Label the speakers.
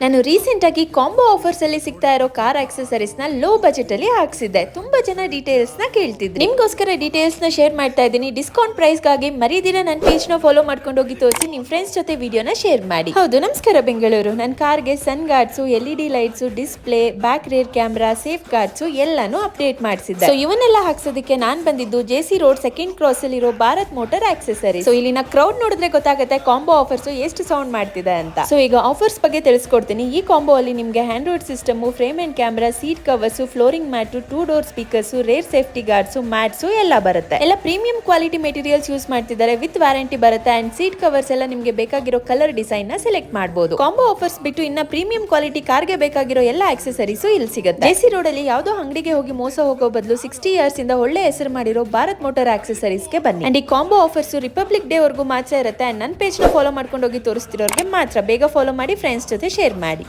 Speaker 1: ನಾನು ರೀಸೆಂಟ್ ಆಗಿ combo offers ಅಲ್ಲಿ ಸಿಗ್ತಾ ಇರೋ ಕಾರ್ ಆಕ್ಸೆಸರೀಸ್ ನ ಲೋ ಬಜೆಟ್ ಅಲ್ಲಿ ಹಾಕ್ಸಿದ್ದೆ. ತುಂಬಾ ಜನ ಡೀಟೇಲ್ಸ್ ನ ಕೇಳ್ತಿದ್ರು. ನಿಮ್ಗೋಸ್ಕರ ಡೀಟೇಲ್ಸ್ ನ ಶೇರ್ ಮಾಡ್ತಾ ಇದ್ದೀನಿ. ಡಿಸ್ಕೌಂಟ್ ಪ್ರೈಸ್ ಗಾಗಿ ಮರಿದಿರ ನನ್ನ ಪೇಜ್ ನ ಫಾಲೋ ಮಾಡ್ಕೊಂಡು ಹೋಗಿ ತೋರಿಸಿ ನಿಮ್ ಫ್ರೆಂಡ್ಸ್ ಜೊತೆ ವಿಡಿಯೋನ ಶೇರ್ ಮಾಡಿ. ಹೌದು, ನಮಸ್ಕಾರ ಬೆಂಗಳೂರು. ನನ್ನ ಕಾರ್ಗೆ sun guards, LED lights, display, back rear camera, safe guards ಎಲ್ಲಾನು ಅಪ್ಡೇಟ್ ಮಾಡಿಸಿದ್ದೆ. ಸೊ ಇವನ್ನೆಲ್ಲ ಹಾಕ್ಸೋದಕ್ಕೆ ನಾನ್ ಬಂದಿದ್ದು JC ರೋಡ್ ಸೆಕೆಂಡ್ ಕ್ರಾಸ್ ಅಲ್ಲಿ ಇರೋ ಭಾರತ್ ಮೋಟರ್ ಆಕ್ಸೆಸರಿ. ಸೊ ಇಲ್ಲಿನ ಕ್ರೌಡ್ ನೋಡಿದ್ರೆ ಗೊತ್ತಾಗುತ್ತೆ ಕಾಂಬೋ ಆಫರ್ಸ್ ಎಷ್ಟು ಸೌಂಡ್ ಮಾಡ್ತಿದೆ ಅಂತ. ಸೊ ಈಗ ಆಫರ್ಸ್ ಬಗ್ಗೆ ತಿಳಿಸ್ಕೊಡ್ತೀನಿ. ಈ ಕಾಂಬೋ ಅಲ್ಲಿ ನಿಮಗೆ Android system, frame and camera, seat covers, flooring mat, 2 door speakers, rear safety guards, mats ಎಲ್ಲ ಬರುತ್ತೆ. ಎಲ್ಲ ಪ್ರೀಮಿಯಂ ಕ್ವಾಲಿಟಿ ಮೆಟೀರಿಯಲ್ಸ್ ಯೂಸ್ ಮಾಡ್ತಿದ್ದಾರೆ. ವಿತ್ ವ್ಯಾರಂಟಿ ಬರುತ್ತೆ. ಅಂಡ್ ಸೀಟ್ ಕವರ್ಸ್ ಎಲ್ಲ ನಿಮಗೆ ಬೇಕಾಗಿರೋ ಕಲರ್ ಡಿಸೈನ್ ನ ಸೆಲೆಕ್ಟ್ ಮಾಡಬಹುದು. ಕಾಂಬೋ ಆಫರ್ಸ್ ಬಿಟ್ಟು ಇನ್ನ ಪ್ರೀಮಿಯಂ ಕ್ವಾಲಿಟಿ ಕಾರ್ಗೆ ಬೇಕಾಗಿರೋ ಎಲ್ಲ ಆಕ್ಸೆಸರೀಸ್ ಇಲ್ಲಿ ಸಿಗುತ್ತೆ. JC ರೋಡ್ ಅಲ್ಲಿ ಯಾವ್ದೋ ಅಂಗಡಿಗೆ ಹೋಗಿ ಮೋಸ ಹೋಗೋ ಬದಲು 60 ಇಯರ್ಸ್ ಇಂದ ಒಳ್ಳೆ ಹೆಸರು ಮಾಡಿರೋ ಭಾರತ್ ಮೋಟರ್ ಆಕ್ಸೆಸರೀಸ್ ಗೆ ಬನ್ನಿ. ಅಂಡ್ ಈ ಕಾಂಬೋ ಆಫರ್ಸ್ ರಿಪಬ್ಲಿಕ್ ಡೇ ವರೆಗೂ ಮಾತ್ರ ಇರುತ್ತೆ. ಅಂಡ್ ನನ್ನ ಪೇಜ್ ನ ಫಾಲೋ ಮಾಡ್ಕೊಂಡು ಹೋಗಿ ತೋರಿಸ್ತಿರೋರಿಗೆ ಮಾತ್ರ. ಬೇಗ ಫಾಲೋ ಮಾಡಿ, ಫ್ರೆಂಡ್ಸ್ ಜೊತೆ ಶೇರ್ ಮಾಡಿ.